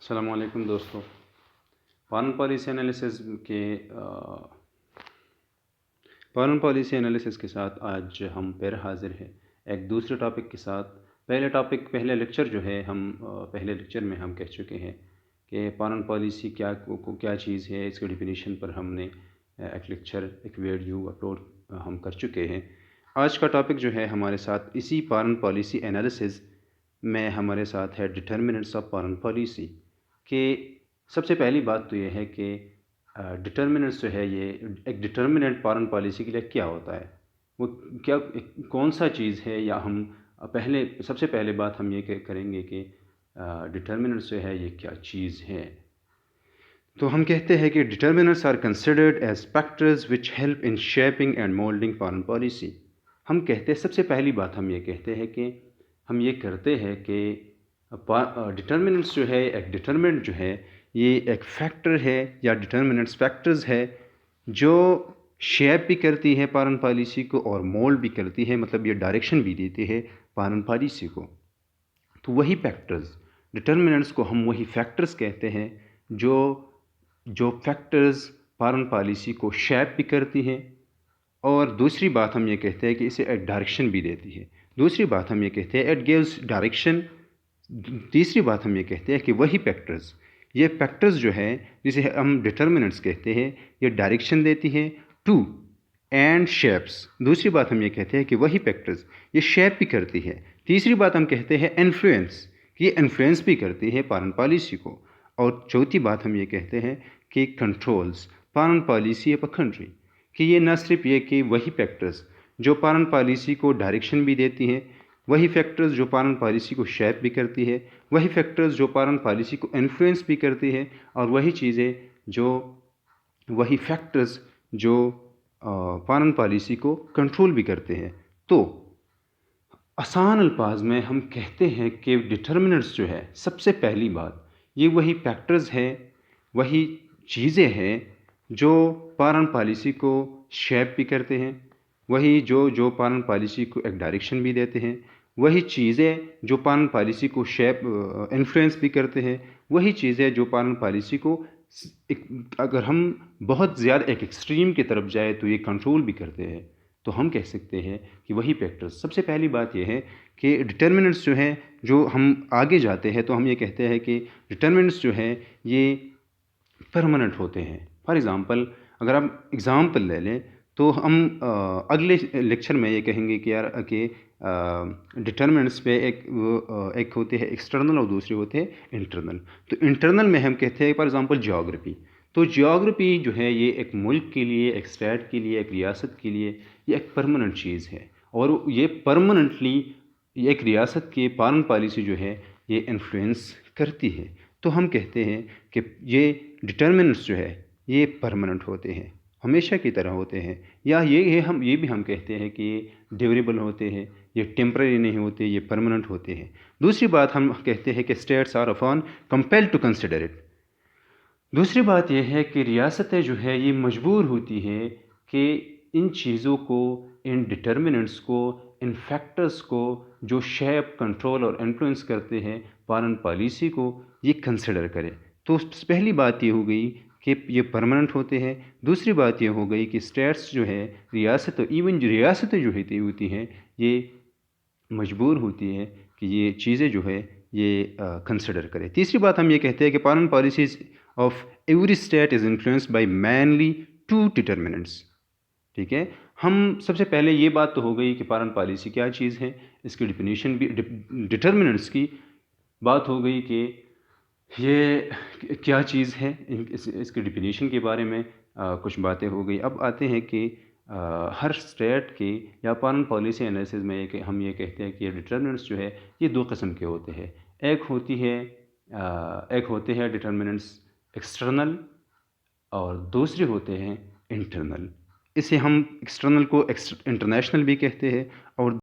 السلام علیکم دوستو، فارن پالیسی انالیسس کے ساتھ آج ہم پھر حاضر ہیں ایک دوسرے ٹاپک کے ساتھ۔ پہلے لیکچر جو ہے پہلے لیکچر میں ہم کہہ چکے ہیں کہ فارن پالیسی کیا چیز ہے، اس کے ڈیفینیشن پر ہم نے ایک ویڈیو اپلوڈ ہم کر چکے ہیں۔ آج کا ٹاپک جو ہے ہمارے ساتھ اسی فارن پالیسی انالیسس میں ہمارے ساتھ ہے ڈٹرمننٹس آف فارن پالیسی۔ کہ سب سے پہلی بات تو یہ ہے کہ ڈٹرمننٹس جو ہے، یہ ایک ڈٹرمننٹ فارن پالیسی کے لیے کیا ہوتا ہے، وہ کون سا چیز ہے، یا ہم سب سے پہلے بات ہم یہ کریں گے کہ ڈٹرمننٹس جو ہے یہ کیا چیز ہے۔ تو ہم کہتے ہیں کہ determinants are considered as factors which help in shaping and moulding foreign policy. ہم کہتے ہیں، سب سے پہلی بات ہم یہ کہتے ہیں کہ ہم یہ کرتے ہیں کہ ڈٹرمننٹس جو ہے، ایک ڈٹرمنٹ جو ہے یہ ایک فیکٹر ہے، یا ڈٹرمننٹس فیکٹرز ہے جو شیپ بھی کرتی ہے فارن پالیسی کو اور مولڈ بھی کرتی ہے، مطلب یہ ڈائریکشن بھی دیتی ہے فارن پالیسی کو۔ تو وہی فیکٹرز، ڈٹرمننٹس کو ہم وہی فیکٹرز کہتے ہیں جو فیکٹرز فارن پالیسی کو شیپ بھی کرتی ہیں، اور دوسری بات ہم یہ کہتے ہیں کہ اسے ایک ڈائریکشن بھی دیتی ہے۔ دوسری بات ہم یہ کہتے ہیں اٹ گیوز ڈائریکشن۔ تیسری بات ہم یہ کہتے ہیں کہ وہی فیکٹرز جو ہے جسے ہم ڈٹرمننٹس کہتے ہیں، یہ ڈائریکشن دیتی ہے ٹو اینڈ شیپس۔ دوسری بات ہم یہ کہتے ہیں کہ وہی فیکٹرز یہ شیپ بھی کرتی ہے۔ تیسری بات ہم کہتے ہیں انفلوئنس، کہ یہ انفلوئنس بھی کرتی ہے فارن پالیسی کو۔ اور چوتھی بات ہم یہ کہتے ہیں کہ controls foreign policy of a country, کہ یہ نہ صرف یہ کہ وہی فیکٹرز جو فارن پالیسی کو ڈائریکشن بھی دیتی ہیں، وہی فیکٹرز جو فارن پالیسی کو شیپ بھی کرتی ہے، وہی فیکٹرز جو فارن پالیسی کو انفلوئنس بھی کرتی ہے، اور وہی فیکٹرز جو فارن پالیسی کو کنٹرول بھی کرتے ہیں۔ تو آسان الفاظ میں ہم کہتے ہیں کہ ڈٹرمننٹس جو ہے، سب سے پہلی بات یہ وہی فیکٹرز ہے، وہی چیزیں ہیں جو فارن پالیسی کو شیپ بھی کرتے ہیں، وہی جو فارن پالیسی کو ایک ڈائریکشن بھی دیتے ہیں، وہی چیزیں جو فارن پالیسی کو انفلوئنس بھی کرتے ہیں، وہی چیزیں جو فارن پالیسی کو اگر ہم بہت زیادہ ایک ایکسٹریم کی طرف جائے تو یہ کنٹرول بھی کرتے ہیں۔ تو ہم کہہ سکتے ہیں کہ وہی فیکٹرز۔ سب سے پہلی بات یہ ہے کہ ڈٹرمننٹس جو ہیں، جو ہم آگے جاتے ہیں تو ہم یہ کہتے ہیں کہ ڈٹرمننٹس جو ہیں یہ پرماننٹ ہوتے ہیں۔ فار ایگزامپل، اگر ہم ایگزامپل لے لیں تو ہم اگلے لیکچر میں یہ کہیں گے کہ ڈٹرمننٹس پہ ایک ہوتے ہیں ایکسٹرنل اور دوسرے ہوتے ہیں انٹرنل۔ تو انٹرنل میں ہم کہتے ہیں فار ایگزامپل جیوگرافی۔ تو جیوگرافی جو ہے یہ ایک ملک کے لیے، ایک اسٹیٹ کے لیے، ایک ریاست کے لیے یہ ایک پرماننٹ چیز ہے، اور یہ پرماننٹلی ایک ریاست کی فارن پالیسی جو ہے یہ انفلوئنس کرتی ہے۔ تو ہم کہتے ہیں کہ یہ ڈٹرمننٹس جو ہے یہ پرماننٹ ہوتے ہیں، ہمیشہ کی طرح ہوتے ہیں، یا یہ بھی ہم کہتے ہیں کہ یہ ڈیوریبل ہوتے ہیں، یہ ٹیمپرری نہیں ہوتے، یہ پرماننٹ ہوتے ہیں۔ دوسری بات ہم کہتے ہیں کہ states are often compelled to consider it. دوسری بات یہ ہے کہ ریاستیں جو ہے یہ مجبور ہوتی ہیں کہ ان چیزوں کو، ان ڈٹرمننٹس کو، ان فیکٹرز کو جو شیپ، کنٹرول اور انفلوئنس کرتے ہیں فارن پالیسی کو، یہ کنسیڈر کرے۔ تو پہلی بات یہ ہو گئی کہ یہ پرماننٹ ہوتے ہیں۔ دوسری بات یہ ہو گئی کہ اسٹیٹس جو ہے، ایون ریاستیں جو ہوتی ہیں یہ مجبور ہوتی ہیں کہ یہ چیزیں جو ہے یہ کنسیڈر کرے۔ تیسری بات ہم یہ کہتے ہیں کہ foreign policies of every state is influenced by mainly two determinants. ٹھیک ہے، ہم سب سے پہلے یہ بات تو ہو گئی کہ فارن پالیسی کیا چیز ہے، اس کی ڈیفینیشن بھی، ڈٹرمننٹس کی بات ہو گئی کہ یہ کیا چیز ہے، اس کی ڈیفینیشن کے بارے میں کچھ باتیں ہو گئی۔ اب آتے ہیں کہ ہر اسٹیٹ کی یا فارن پالیسی انالیسس میں ہم یہ کہتے ہیں کہ ڈٹرمننٹس جو ہے یہ دو قسم کے ہوتے ہیں۔ ایک ہوتے ہیں ڈٹرمننٹس ایکسٹرنل، اور دوسرے ہوتے ہیں انٹرنل۔ اسے ہم ایکسٹرنل کو انٹرنیشنل بھی کہتے ہیں، اور